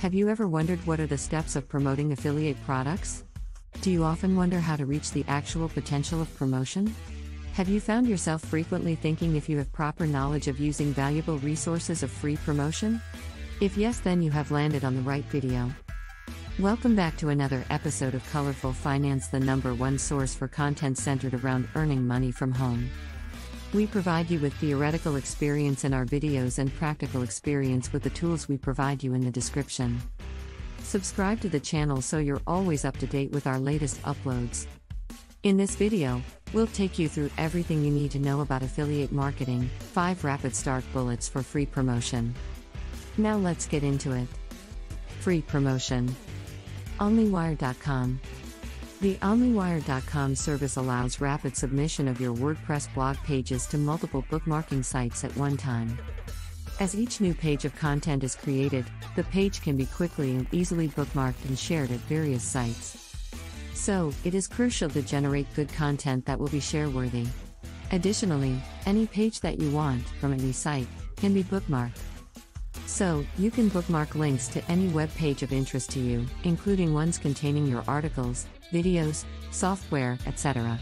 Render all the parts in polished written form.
Have you ever wondered what are the steps of promoting affiliate products? Do you often wonder how to reach the actual potential of promotion? Have you found yourself frequently thinking if you have proper knowledge of using valuable resources of free promotion? If yes, then you have landed on the right video. Welcome back to another episode of Colorful Finance, the #1 source for content centered around earning money from home. We provide you with theoretical experience in our videos and practical experience with the tools we provide you in the description. Subscribe to the channel so you're always up to date with our latest uploads. In this video, we'll take you through everything you need to know about affiliate marketing, 5 rapid start bullets for free promotion. Now let's get into it. Free promotion. 𝐤𝐨𝐬𝐬.com. The 𝐤𝐨𝐬𝐬.com service allows rapid submission of your WordPress blog pages to multiple bookmarking sites at one time. As each new page of content is created, the page can be quickly and easily bookmarked and shared at various sites. So, it is crucial to generate good content that will be share-worthy. Additionally, any page that you want, from any site, can be bookmarked. So, you can bookmark links to any web page of interest to you, including ones containing your articles, videos, software, etc.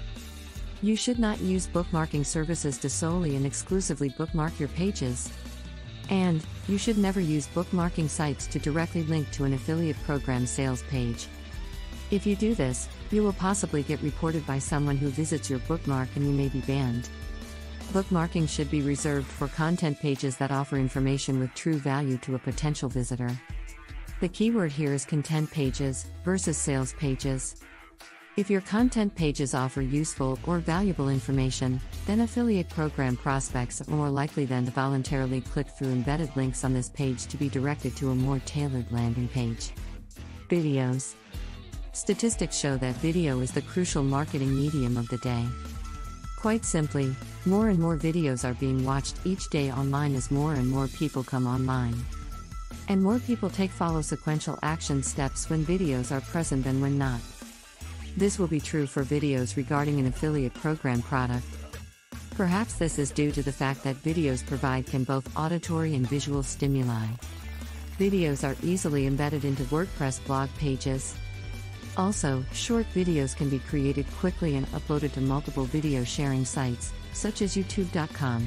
You should not use bookmarking services to solely and exclusively bookmark your pages. And, you should never use bookmarking sites to directly link to an affiliate program sales page. If you do this, you will possibly get reported by someone who visits your bookmark and you may be banned. Bookmarking should be reserved for content pages that offer information with true value to a potential visitor. The keyword here is content pages versus sales pages. If your content pages offer useful or valuable information, then affiliate program prospects are more likely than to voluntarily click through embedded links on this page to be directed to a more tailored landing page. Videos. Statistics show that video is the crucial marketing medium of the day. Quite simply, more and more videos are being watched each day online as more and more people come online. And more people follow sequential action steps when videos are present than when not. This will be true for videos regarding an affiliate program product. Perhaps this is due to the fact that videos provide both auditory and visual stimuli. Videos are easily embedded into WordPress blog pages. Also, short videos can be created quickly and uploaded to multiple video sharing sites, such as YouTube.com.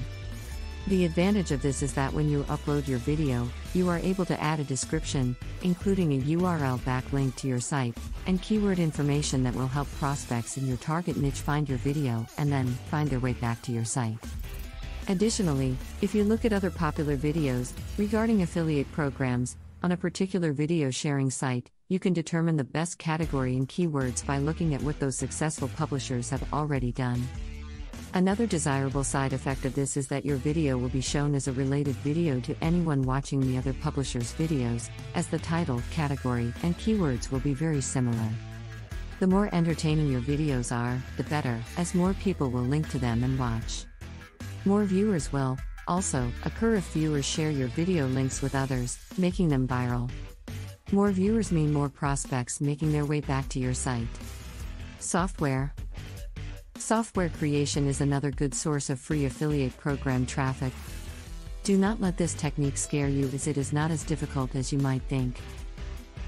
The advantage of this is that when you upload your video, you are able to add a description, including a URL backlink to your site, and keyword information that will help prospects in your target niche find your video and then find their way back to your site. Additionally, if you look at other popular videos regarding affiliate programs on a particular video sharing site, you can determine the best category and keywords by looking at what those successful publishers have already done. Another desirable side effect of this is that your video will be shown as a related video to anyone watching the other publisher's videos, as the title, category, and keywords will be very similar. The more entertaining your videos are, the better, as more people will link to them and watch. More viewers will, also, occur if viewers share your video links with others, making them viral. More viewers mean more prospects making their way back to your site. Software. Software creation is another good source of free affiliate program traffic. Do not let this technique scare you, as it is not as difficult as you might think.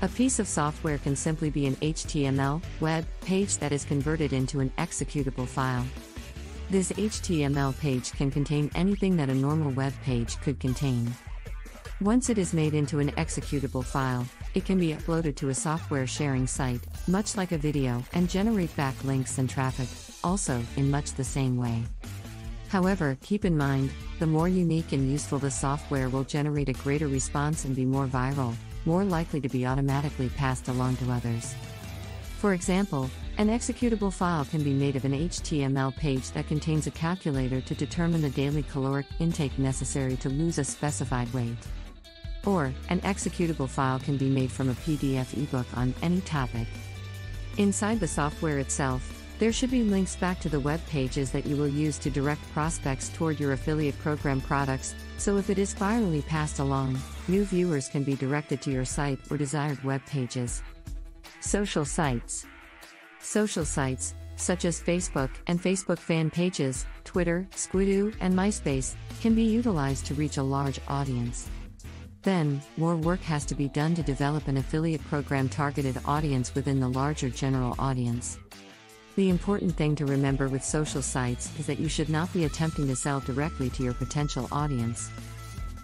A piece of software can simply be an HTML web page that is converted into an executable file. This HTML page can contain anything that a normal web page could contain. Once it is made into an executable file, it can be uploaded to a software sharing site, much like a video, and generate backlinks and traffic, also in much the same way. However, keep in mind, the more unique and useful the software will generate a greater response and be more viral, more likely to be automatically passed along to others. For example, an executable file can be made of an HTML page that contains a calculator to determine the daily caloric intake necessary to lose a specified weight. Or, an executable file can be made from a PDF ebook on any topic. Inside the software itself, there should be links back to the web pages that you will use to direct prospects toward your affiliate program products, so if it is virally passed along, new viewers can be directed to your site or desired web pages. Social sites. Social sites, such as Facebook and Facebook fan pages, Twitter, 𝐥𝐤𝐤𝐞, and MySpace, can be utilized to reach a large audience. Then, more work has to be done to develop an affiliate program targeted audience within the larger general audience. The important thing to remember with social sites is that you should not be attempting to sell directly to your potential audience.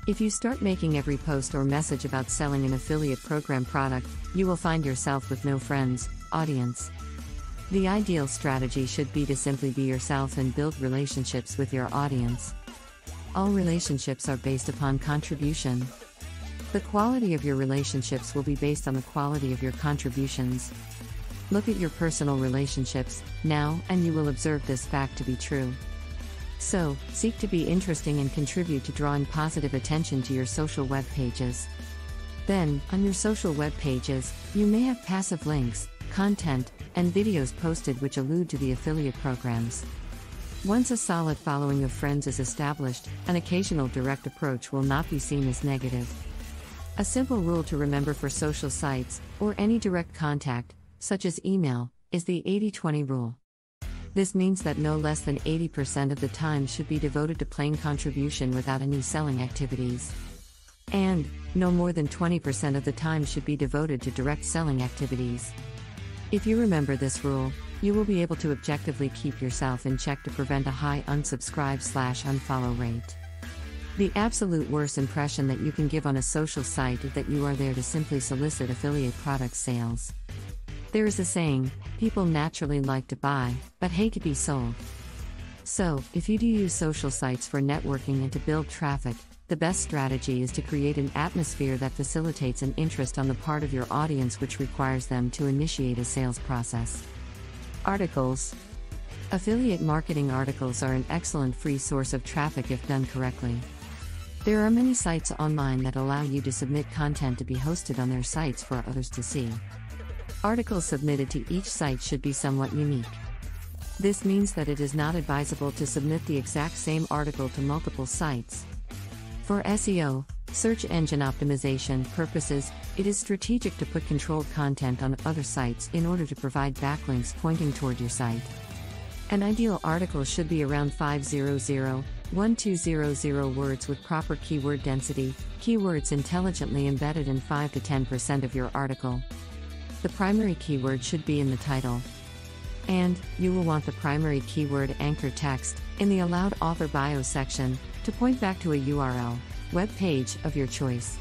If you start making every post or message about selling an affiliate program product, you will find yourself with no friends, audience. The ideal strategy should be to simply be yourself and build relationships with your audience. All relationships are based upon contribution. The quality of your relationships will be based on the quality of your contributions. Look at your personal relationships now, and you will observe this fact to be true. So, seek to be interesting and contribute to drawing positive attention to your social web pages. Then, on your social web pages, you may have passive links, content, and videos posted which allude to the affiliate programs. Once a solid following of friends is established, an occasional direct approach will not be seen as negative. A simple rule to remember for social sites, or any direct contact, such as email, is the 80-20 rule. This means that no less than 80% of the time should be devoted to plain contribution without any selling activities. And, no more than 20% of the time should be devoted to direct selling activities. If you remember this rule, you will be able to objectively keep yourself in check to prevent a high unsubscribe/unfollow rate. The absolute worst impression that you can give on a social site is that you are there to simply solicit affiliate product sales. There is a saying, people naturally like to buy, but hate to be sold. So, if you do use social sites for networking and to build traffic, the best strategy is to create an atmosphere that facilitates an interest on the part of your audience which requires them to initiate a sales process. Articles. Affiliate marketing articles are an excellent free source of traffic if done correctly. There are many sites online that allow you to submit content to be hosted on their sites for others to see. Articles submitted to each site should be somewhat unique. This means that it is not advisable to submit the exact same article to multiple sites. For SEO, search engine optimization purposes, it is strategic to put controlled content on other sites in order to provide backlinks pointing toward your site. An ideal article should be around 500-1200 words with proper keyword density, keywords intelligently embedded in 5 to 10% of your article. The primary keyword should be in the title. And, you will want the primary keyword anchor text, in the allowed author bio section, to point back to a URL, web page, of your choice.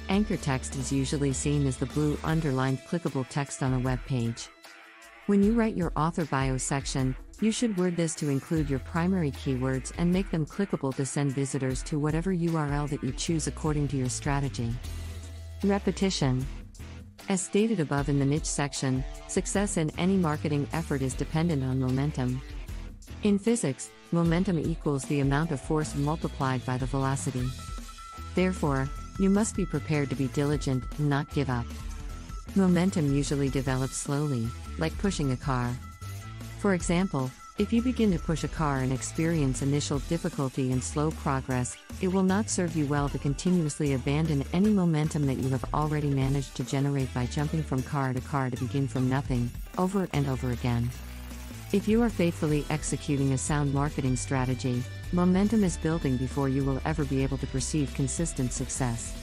Anchor text is usually seen as the blue underlined clickable text on a web page. When you write your author bio section, you should word this to include your primary keywords and make them clickable to send visitors to whatever URL that you choose according to your strategy. Repetition. As stated above in the niche section, success in any marketing effort is dependent on momentum. In physics, momentum equals the amount of force multiplied by the velocity. Therefore, you must be prepared to be diligent and not give up. Momentum usually develops slowly, like pushing a car. For example, if you begin to push a car and experience initial difficulty and slow progress, it will not serve you well to continuously abandon any momentum that you have already managed to generate by jumping from car to begin from nothing, over and over again. If you are faithfully executing a sound marketing strategy, momentum is building before you will ever be able to perceive consistent success.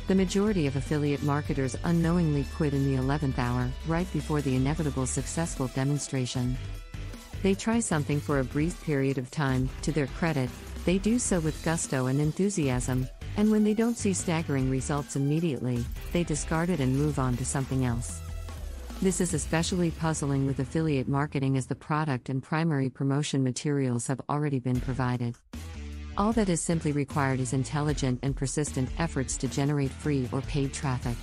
The majority of affiliate marketers unknowingly quit in the 11th hour, right before the inevitable successful demonstration. They try something for a brief period of time. To their credit, they do so with gusto and enthusiasm, and when they don't see staggering results immediately, they discard it and move on to something else. This is especially puzzling with affiliate marketing as the product and primary promotion materials have already been provided. All that is simply required is intelligent and persistent efforts to generate free or paid traffic.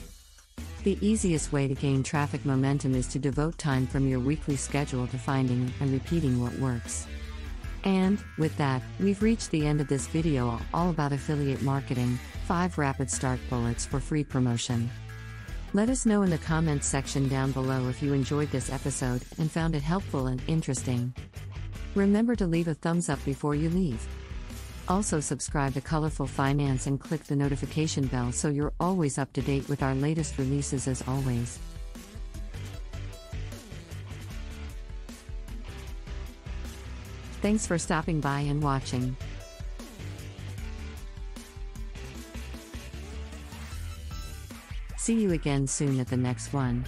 The easiest way to gain traffic momentum is to devote time from your weekly schedule to finding and repeating what works. And, with that, we've reached the end of this video all about affiliate marketing, 5 rapid start bullets for free promotion. Let us know in the comments section down below if you enjoyed this episode and found it helpful and interesting. Remember to leave a thumbs up before you leave. Also subscribe to Colorful Finance and click the notification bell so you're always up to date with our latest releases as always. Thanks for stopping by and watching. See you again soon at the next one.